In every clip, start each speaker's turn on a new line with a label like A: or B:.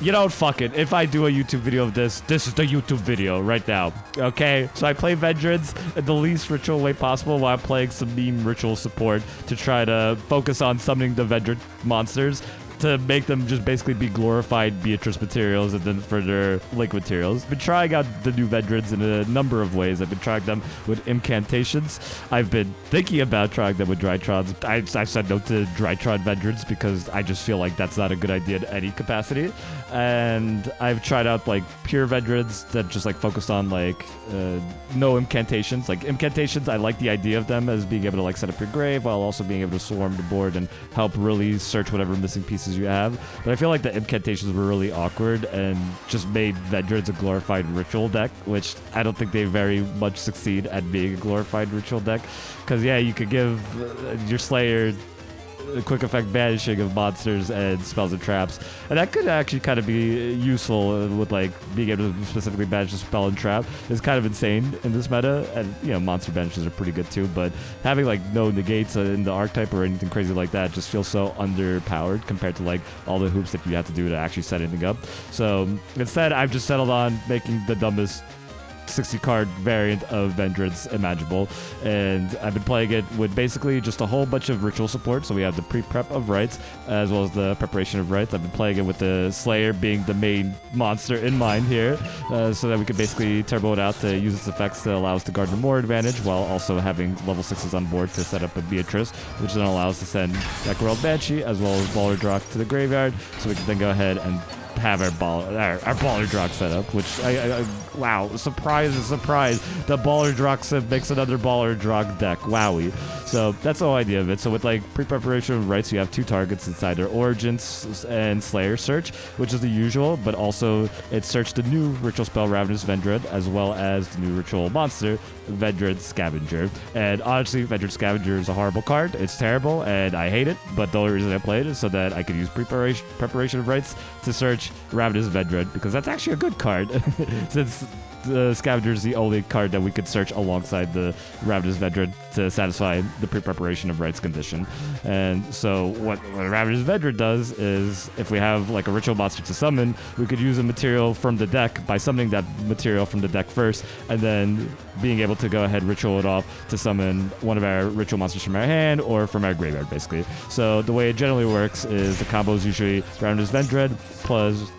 A: You know, fuck it. If I do a YouTube video of this, this is the YouTube video right now. Okay? So I play Vendreads in the least ritual way possible while playing some meme ritual support to try to focus on summoning the Vendread monsters to make them just basically be glorified Beatrice materials and then for their Link materials. Been trying out the new Vendreads in a number of ways. I've been trying them with incantations. I've been thinking about trying them with Drytrons. I said no to Drytron Vendreads because I just feel like that's not a good idea in any capacity. And I've tried out like pure Vendreads that just like focused on like no incantations. Like incantations, I like the idea of them as being able to like set up your grave while also being able to swarm the board and help really search whatever missing pieces you have. But I feel like the incantations were really awkward and just made Vendreads a glorified ritual deck, which I don't think they very much succeed at being a glorified ritual deck. Because yeah, you could give your Slayer a quick effect banishing of monsters and spells and traps, and that could actually kind of be useful with like being able to specifically banish a spell and trap is kind of insane in this meta. And you know, monster banishes are pretty good too, but having like no negates in the archetype or anything crazy like that just feels so underpowered compared to like all the hoops that you have to do to actually set anything up. So instead I've just settled on making the dumbest 60 card variant of Vendreads imaginable, and I've been playing it with basically just a whole bunch of ritual support. So we have the pre-prep of rites as well as the preparation of rites. I've been playing it with the Slayer being the main monster in mind here, so that we could basically turbo it out to use its effects to allow us to garner more advantage while also having level 6s on board to set up a Beatrice, which then allows us to send Necroworld Banshee as well as Baller Drock to the graveyard, so we can then go ahead and have our Baller Drock set up, which wow, surprise, the Baller Drock set makes another Baller Drock deck. Wowie. So that's the whole idea of it. So with like pre-preparation of rights, you have two targets inside their Origins and Slayer search, which is the usual, but also it searched the new ritual spell Ravenous Vendread as well as the new ritual monster Vendread Scavenger. And honestly, Vendread Scavenger is a horrible card. It's terrible and I hate it, but the only reason I played it is so that I could use preparation of rights to search Ravenous Vendread, because that's actually a good card since the Scavenger is the only card that we could search alongside the Ravenous Vendread to satisfy the pre-preparation of rights condition. And so what Ravenous Vendread does is if we have like a ritual monster to summon, we could use a material from the deck by summoning that material from the deck first and then being able to go ahead ritual it off to summon one of our ritual monsters from our hand or from our graveyard basically. So the way it generally works is the combo is usually Ravenous Vendread plus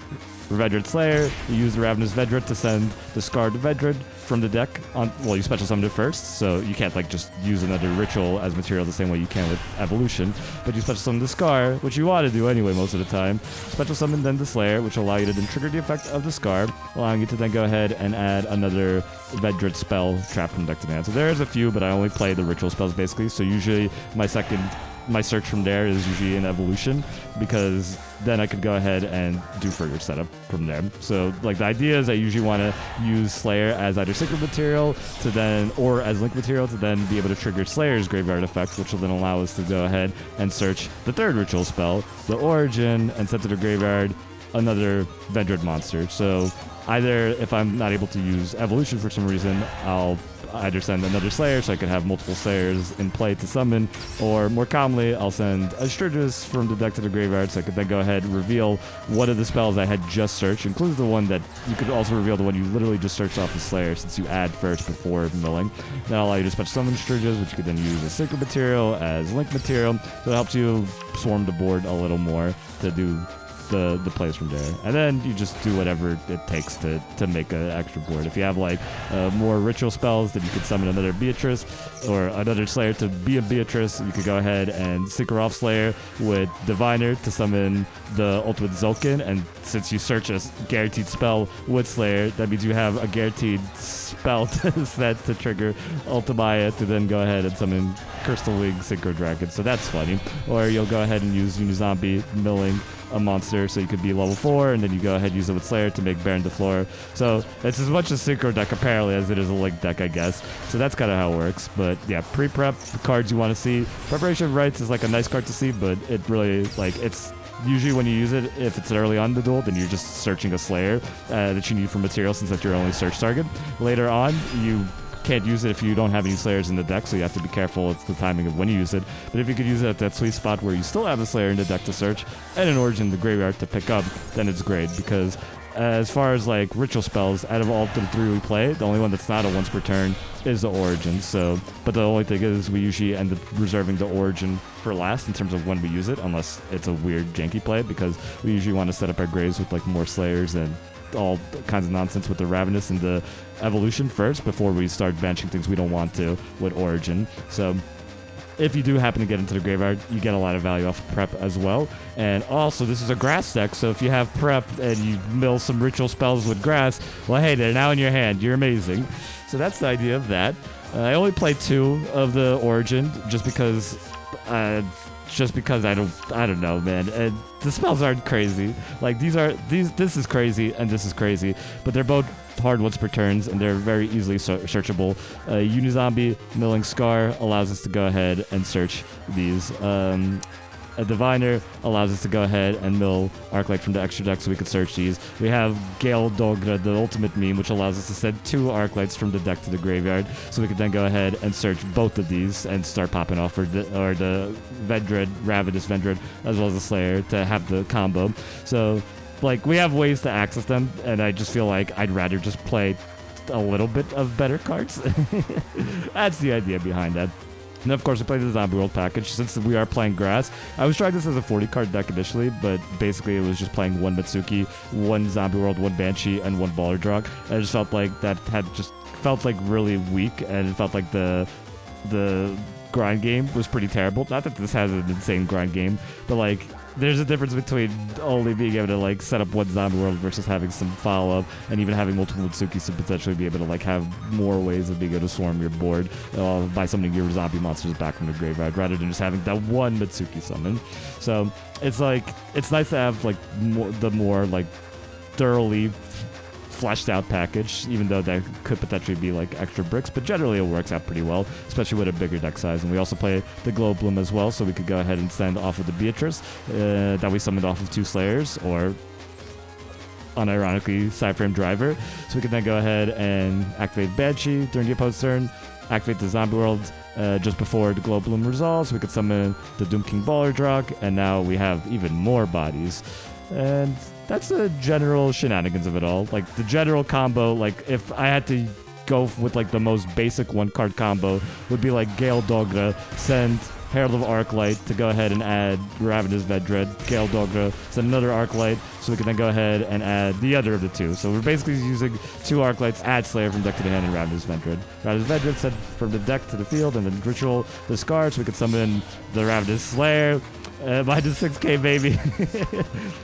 A: Vendread Slayer. You use the Ravenous Vendread to send the Scarred Vendread from the deck on. Well, you special summon it first, so you can't like just use another ritual as material the same way you can with Evolution. But you special summon the Scar, which you want to do anyway most of the time. Special summon then the Slayer, which will allow you to then trigger the effect of the Scar, allowing you to then go ahead and add another Vendread spell trap from deck to hand. So there's a few, but I only play the ritual spells basically. So usually my search from there is usually an Evolution, because then I could go ahead and do further setup from there. So like the idea is I usually want to use Slayer as either Sacred Material to then, or as Link Material to then be able to trigger Slayer's Graveyard effect, which will then allow us to go ahead and search the third ritual spell, the Origin, and send to the graveyard another Vendread monster. So either if I'm not able to use Evolution for some reason, I'll either send another Slayer so I could have multiple Slayers in play to summon, or more commonly, I'll send a Sturgis from the deck to the graveyard so I could then go ahead and reveal one of the spells I had just searched, includes the one that you could also reveal the one you literally just searched off the Slayer since you add first before milling. That'll allow you to special summon Sturgis, which you could then use as Sacred Material, as Link Material, so it helps you swarm the board a little more to do the plays from there. And then you just do whatever it takes to make an extra board. If you have like more ritual spells, then you could summon another Beatrice or another Slayer to be a Beatrice. You could go ahead and synchro off Slayer with Diviner to summon the Ultimate Zulkin, and since you search a guaranteed spell with Slayer, that means you have a guaranteed spell set to trigger Ultimaya to then go ahead and summon Crystal Wing Synchro Dragon. So that's funny. Or you'll go ahead and use uni-zombie milling a monster so you could be level 4, and then you go ahead and use it with Slayer to make Baron DeFleur. So it's as much a synchro deck apparently as it is a Link deck, I guess. So that's kind of how it works. But yeah, pre-prep, the cards you want to see. Preparation of Rites is like a nice card to see, but it really, like, it's usually when you use it, if it's early on the duel, then you're just searching a Slayer that you need for material since that's your only search target. Later on, you can't use it if you don't have any Slayers in the deck, so you have to be careful. It's the timing of when you use it. But if you could use it at that sweet spot where you still have a Slayer in the deck to search and an Origin in the graveyard to pick up, then it's great, because as far as like ritual spells, out of all the 3 we play, the only one that's not a once per turn is the Origin. So, but the only thing is we usually end up reserving the Origin for last in terms of when we use it, unless it's a weird janky play, because we usually want to set up our graves with like more Slayers and all kinds of nonsense with the Ravenous and the Evolution first before we start benching things we don't want to with Origin. So if you do happen to get into the graveyard, you get a lot of value off of prep as well. And also, this is a grass deck, so if you have prep and you mill some ritual spells with grass, well, hey, they're now in your hand. You're amazing. So that's the idea of that. I only play 2 of the Origin just because I don't know, man. And the spells aren't crazy. Like this is crazy and this is crazy, but they're both hard once per turns and they're very easily searchable. Uni-zombie Milling Scar allows us to go ahead and search these. A Diviner allows us to go ahead and mill Arclight from the extra deck so we can search these. We have Gale Dogra, the ultimate meme, which allows us to send 2 Arclights from the deck to the graveyard, so we can then go ahead and search both of these and start popping off, or the Vendread, Ravenous Vendread, as well as the Slayer to have the combo. So, like, we have ways to access them, and I just feel like I'd rather just play a little bit of better cards. That's the idea behind that. And of course, we played the Zombie World package. Since we are playing grass, I was trying this as a 40-card deck initially, but basically it was just playing 1 Mitsuki, 1 Zombie World, 1 Banshee, and 1 Baller Drog. I just felt like that felt like really weak, and it felt like the grind game was pretty terrible. Not that this has an insane grind game, but like there's a difference between only being able to like set up 1 Zombie World versus having some follow-up and even having multiple Mitsukis to potentially be able to like have more ways of being able to swarm your board by summoning your zombie monsters back from the graveyard rather than just having that 1 Mitsuki summon. So it's like, it's nice to have like the more like thoroughly fleshed out package, even though that could potentially be like extra bricks, but generally it works out pretty well, especially with a bigger deck size. And we also play the Glow Bloom as well, so we could go ahead and send off of the Beatrice that we summoned off of 2 Slayers, or unironically Cyframe Driver. So we can then go ahead and activate Banshee during the opponent's turn, activate the Zombie World just before the Glow Bloom resolves. We could summon the Doom King Baller Drog, and now we have even more bodies. And that's the general shenanigans of it all. Like, the general combo, like, if I had to go with, like, the most basic 1-card combo, would be, like, Gale Dogra, send Herald of Arclight to go ahead and add Ravenous Vendread, Gale Dogra, send another Arclight, so we can then go ahead and add the other of the 2. So we're basically using 2 Arclights, add Slayer from deck to the hand, and Ravenous Vendread. Ravenous Vendread sent from the deck to the field, and then Ritual discard, so we can summon the Ravenous Slayer, minus 6k, baby.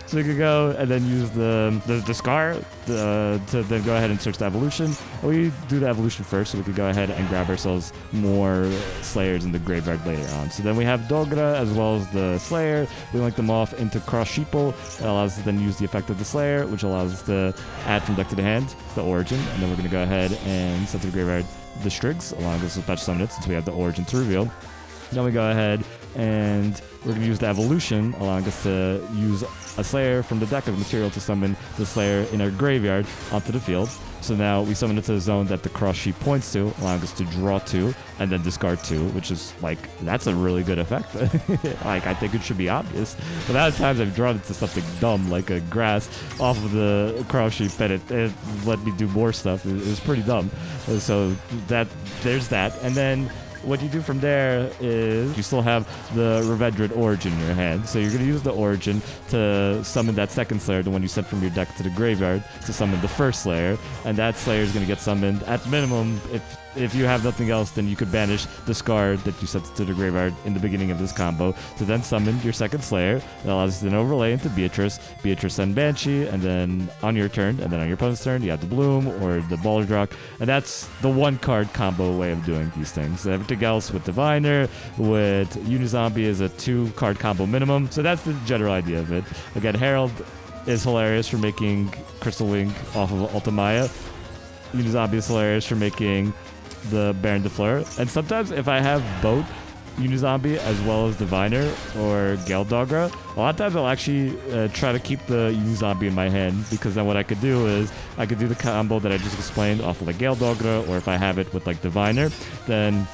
A: So we could go and then use the Scar to then go ahead and search the Evolution. We do the Evolution first, so we could go ahead and grab ourselves more Slayers in the graveyard later on. So then we have Dogra as well as the Slayer. We link them off into Cross Sheeple. It allows us to then use the effect of the Slayer, which allows us to add from deck to the hand the Origin. And then we're going to go ahead and send to the graveyard the Strix, along with special summon it since we have the Origin to reveal. Then we go ahead and we're going to use the Evolution, allowing us to use a Slayer from the deck of material to summon the Slayer in our graveyard onto the field. So now we summon it to the zone that the cross sheet points to, allowing us to draw 2 and then discard 2, which is like, that's a really good effect. Like, I think it should be obvious. But a lot of times I've drawn it to something dumb, like a grass off of the cross sheet, but it let me do more stuff. It was pretty dumb. So there's that. And then what you do from there is you still have the Revendread Origin in your hand. So you're going to use the Origin to summon that second Slayer, the one you sent from your deck to the graveyard, to summon the first Slayer. And that Slayer is going to get summoned at minimum. If you have nothing else, then you could banish the Scar that you sent to the graveyard in the beginning of this combo to then summon your second Slayer. That allows you to then overlay into Beatrice and Banshee, and then on your turn, and then on your opponent's turn, you have the Bloom or the Baller Drog. And that's the 1-card combo way of doing these things. Everything else with Diviner, with uni-zombie is a 2-card combo minimum. So that's the general idea of it. Again, Herald is hilarious for making Crystal Wing off of Ultimaya. Uni-zombie is hilarious for making the Baron de Fleur. And sometimes if I have both, uni-zombie as well as diviner or gale dogra, a lot of times I'll actually try to keep the uni-zombie in my hand, because then what I could do is I could do the combo that I just explained off of like gale dogra, or if I have it with like diviner, then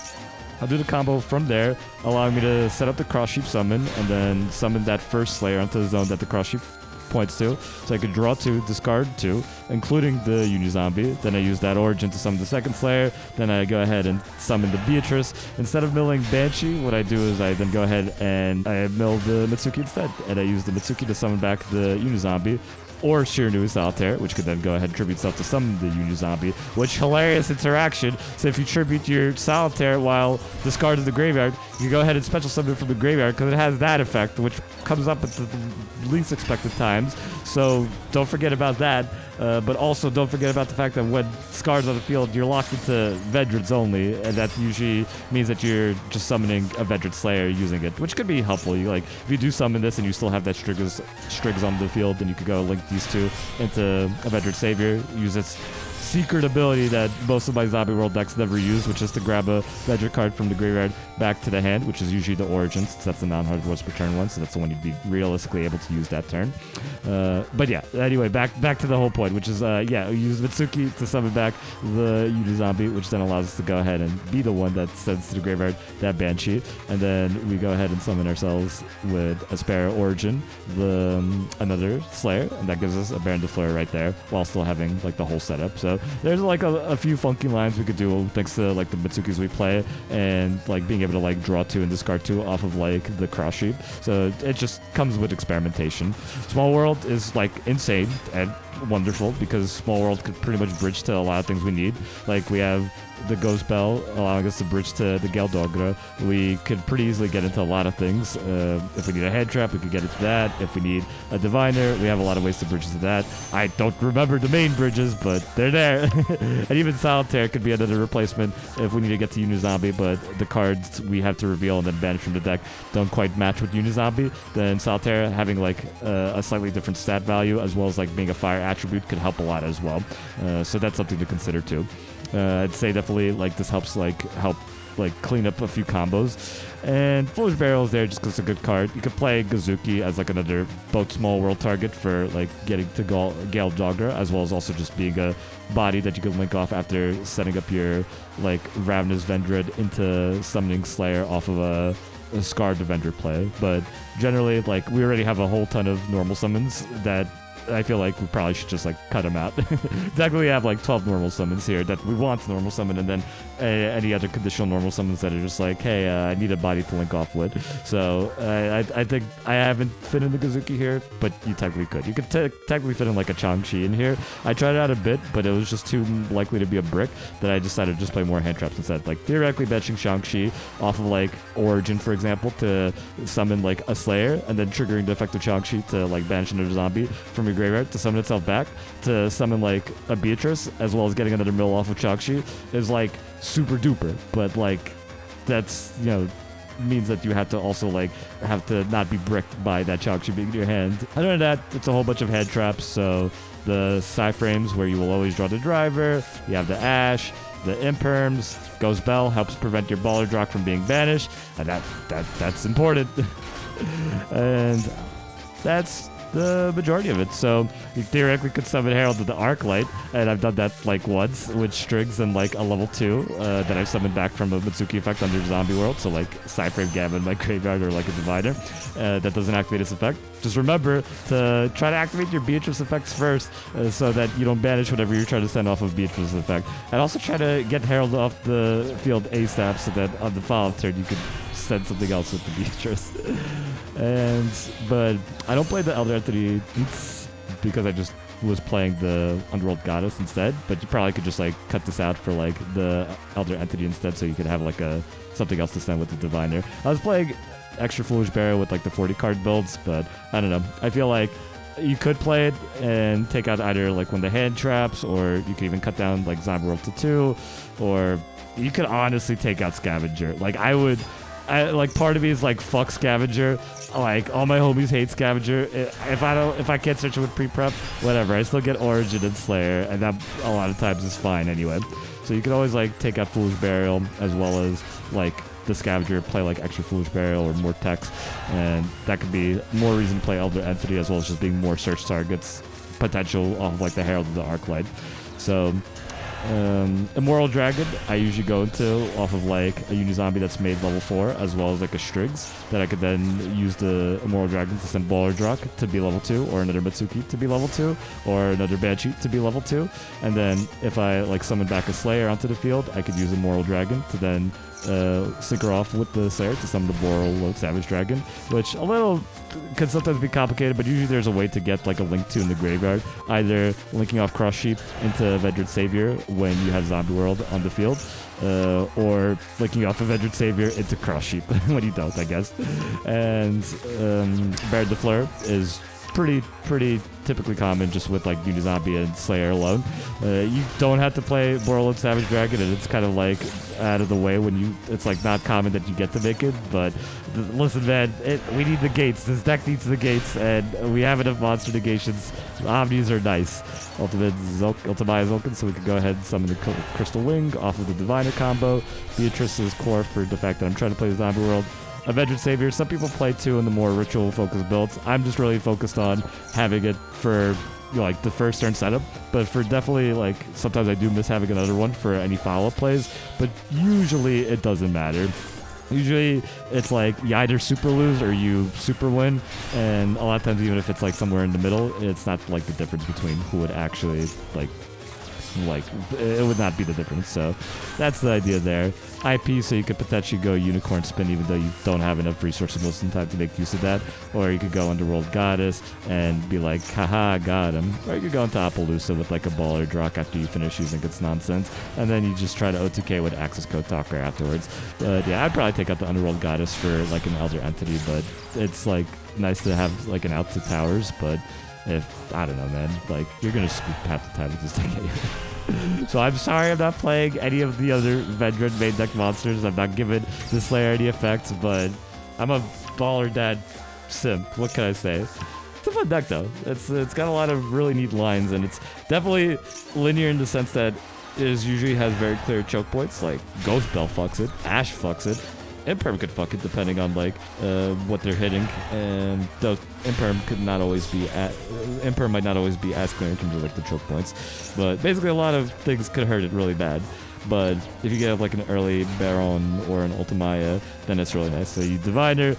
A: I'll do the combo from there, allowing me to set up the cross sheep summon and then summon that first slayer onto the zone that the cross sheep points to. So I could draw 2, discard 2, including the uni-zombie. Then I use that origin to summon the second slayer. Then I go ahead and summon the Beatrice. Instead of milling Banshee, what I do is I then go ahead and I mill the Mitsuki instead. And I use the Mitsuki to summon back the uni-zombie. Or Shirinu Solitaire, which could then go ahead and tribute itself to summon the uni-zombie, which hilarious interaction. So if you tribute your Solitaire while discarding the graveyard, you can go ahead and special summon it from the graveyard, because it has that effect, which comes up at the least expected times. So don't forget about that. But also don't forget about the fact that when Scar's on the field, you're locked into Vendreads only, and that usually means that you're just summoning a Vendread Slayer using it, which could be helpful. You like if you do summon this and you still have that Strigs on the field, then you could go link these two into a Vendread Savior, use its secret ability that most of my Zombie World decks never use, which is to grab a Vendread card from the graveyard back to the hand, which is usually the Origin, since that's the non-hard voice per turn one, so that's the one you'd be realistically able to use that turn. But yeah, anyway, back to the whole point, which is, yeah, we use Mitsuki to summon back the uni-zombie, which then allows us to go ahead and be the one that sends to the graveyard that Banshee, and then we go ahead and summon ourselves with a spare Origin, another Slayer, and that gives us a Baron de Fleur right there, while still having like the whole setup. So there's like a few funky lines we could do thanks to like the Mitsukis we play, and like being able to like draw 2 and discard 2 off of like the cross sheep. So it just comes with experimentation. Small World is like insane and wonderful, because Small World could pretty much bridge to a lot of things we need. Like we have the Ghost Bell allowing us to bridge to the Gale Dogra. We could pretty easily get into a lot of things. If we need a head trap, we could get into that. If we need a diviner, we have a lot of ways to bridge to that. I don't remember the main bridges, but they're there. And even Solitaire could be another replacement if we need to get to uni-zombie, but the cards we have to reveal and then banish from the deck don't quite match with uni-zombie. Then Solitaire having like a slightly different stat value, as well as like being a fire attribute, could help a lot as well. So that's something to consider too. I'd say definitely like this helps help clean up a few combos. And Foolish Barrel is there just because it's a good card. You could play Gazuki as like another both Small World target for like getting to Gale Dogra, as well as also just being a body that you could link off after setting up your like Ravenous Vendread into summoning Slayer off of a Scarred Vendread play. But generally, like, we already have a whole ton of normal summons that I feel like we probably should just like cut them out. Exactly, we have like 12 normal summons here that we want to normal summon, and then any other conditional normal summons that are just like, hey, I need a body to link off with. So I think I haven't fit in the Gazuki here, but you technically could. You could technically fit in like a Chang-Chi in here. I tried it out a bit, but it was just too likely to be a brick that I decided to just play more hand traps instead. Like theoretically benching Shang-Chi off of like Origin, for example, to summon like a Slayer, and then triggering the effect of Shang-Chi to like banish another zombie from your graveyard to summon itself back, to summon like a Beatrice, as well as getting another mill off of Shang-Chi, is like super duper. But like that's, you know, means that you have to also like have to not be bricked by that Shang-Chi being in your hand. Other than that, it's a whole bunch of head traps. So the side frames where you will always draw the driver, you have the Ash, the Imperms, Ghost Bell helps prevent your Baller Drock from being banished, and that's important. And that's the majority of it. So you theoretically could summon Herald of the Arclight, and I've done that like once with Strings and like a level 2 that I've summoned back from a Mitsuki effect under Zombie World. So like Sideframe Gamma in my graveyard, or like a Diviner that doesn't activate its effect. Just remember to try to activate your Beatrice effects first, so that you don't banish whatever you're trying to send off of Beatrice's effect. And also try to get Herald off the field ASAP, so that on the follow-up turn you could send something else with the Beatrice. But I don't play the Elder Entity because I just was playing the Underworld Goddess instead. But you probably could just like cut this out for like the Elder Entity instead, so you could have like something else to send with the Diviner. I was playing extra Foolish Barrow with like the 40 card builds, but I don't know. I feel like you could play it and take out either like one of the hand traps, or you could even cut down like Zombie World to 2, or you could honestly take out Scavenger. Like like part of me is like, fuck Scavenger. Like all my homies hate Scavenger. If I can't search it with pre-prep, whatever. I still get Origin and Slayer, and that a lot of times is fine anyway. So you can always like take out Foolish Burial, as well as like the scavenger, play like extra foolish burial or more text, and that could be more reason to play elder entity as well as just being more search targets potential off of like the herald of the arclight. So Immoral Dragon, I usually go into off of like a uni-zombie that's made level 4, as well as like a Striggs that I could then use the Immoral Dragon to send Baller Drak to be level 2, or another Mitsuki to be level 2, or another Banshee to be level 2. And then if I like summon back a Slayer onto the field, I could use Immoral Dragon to then synchro off with the Slayer to summon the Boral Savage Dragon, which a little can sometimes be complicated, but usually there's a way to get like a link to in the graveyard, either linking off Cross Sheep into Vendread Savior when you have Zombie World on the field, or linking off a Vendread Savior into Cross Sheep when you don't, I guess. And Baird the Fleur is pretty typically common just with like uni-zombie and Slayer alone. You don't have to play Boral Savage Dragon, and it's kind of like out of the way when you, it's like not common that you get to make it, but listen man, we need the gates. This deck needs the gates, and we have enough monster negations. The Omnis are nice. Ultimate Ultimate Zulkin, so we can go ahead and summon the Crystal Wing off of the Diviner combo. Beatrice is core for the fact that I'm trying to play the Zombie World. Vendread Savior, some people play too in the more ritual-focused builds. I'm just really focused on having it for like the first turn setup, but for definitely like sometimes I do miss having another one for any follow-up plays, but usually it doesn't matter. Usually it's like you either super lose or you super win, and a lot of times even if it's like somewhere in the middle, it's not like the difference between who would actually like it would not be the difference. So that's the idea there. IP, so you could potentially go Unicorn Spin even though you don't have enough resources most of the time to make use of that, or you could go Underworld Goddess and be like, haha, got him. Or you could go into Appaloosa with like a Baller Drak after you finish using its nonsense, and then you just try to O2K with Access Code Talker afterwards. But yeah, I'd probably take out the Underworld Goddess for like an Elder Entity, but it's like nice to have like an out to towers, but if, I don't know, man, like, you're gonna scoop half the time with this deck anyway. So I'm sorry I'm not playing any of the other Vendread main deck monsters. I'm not giving the Slayer any effects, but I'm a Baller Dad simp. What can I say? It's a fun deck, though. It's got a lot of really neat lines, and it's definitely linear in the sense that it usually has very clear choke points, like Ghost Bell fucks it, Ash fucks it, Imperm could fuck it depending on like what they're hitting, and though Imperm could not always be Imperm might not always be as clear in terms of like the choke points, but basically a lot of things could hurt it really bad. But if you get like an early Baron or an Ultimaya, then it's really nice. So you Diviner,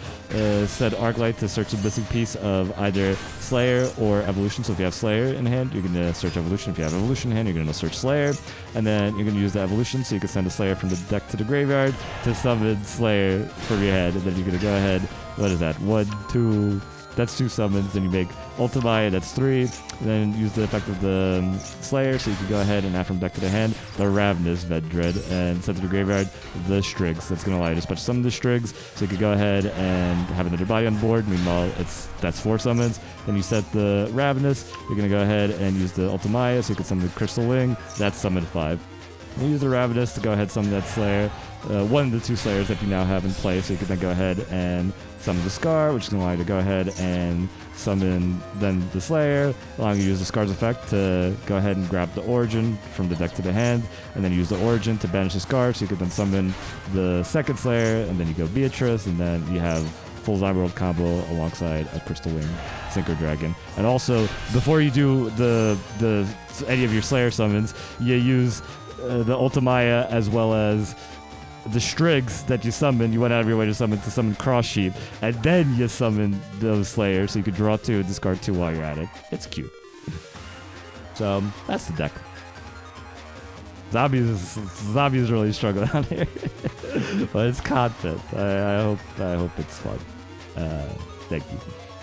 A: set Arclight to search the missing piece of either Slayer or Evolution. So if you have Slayer in hand, you're going to search Evolution. If you have Evolution in hand, you're going to search Slayer. And then you're going to use the Evolution, so you can send a Slayer from the deck to the graveyard to summon Slayer from your head. And then you're going to go ahead, what is that? 1, 2... That's 2 summons, then you make Ultimaya, that's 3. Then use the effect of the Slayer, so you can go ahead and add from deck to the hand the Ravenous Vendread and send to the graveyard the Striggs. That's going to allow you to special summon the Striggs, so you could go ahead and have another body on board. Meanwhile, that's 4 summons. Then you set the Ravenous, you're going to go ahead and use the Ultimaya, so you can summon the Crystal Wing. That's summon 5. You use the Ravenous to go ahead and summon that Slayer. One of the 2 Slayers that you now have in play, so you can then go ahead and summon the Scar, which is going to allow you to go ahead and summon then the Slayer, allowing you to use the Scar's effect to go ahead and grab the Origin from the deck to the hand, and then use the Origin to banish the Scar, so you can then summon the second Slayer, and then you go Beatrice, and then you have full Zombie World combo alongside a Crystal Wing Synchro Dragon. And also, before you do any of your Slayer summons, you use the Ultimaya as well as the Striggs that you summon. You went out of your way to summon Cross Sheep, and then you summon those Slayers, so you could draw 2 and discard 2 while you're at it. It's cute. So that's the deck. Zombies really struggling out here, but it's content. I hope it's fun. Thank you.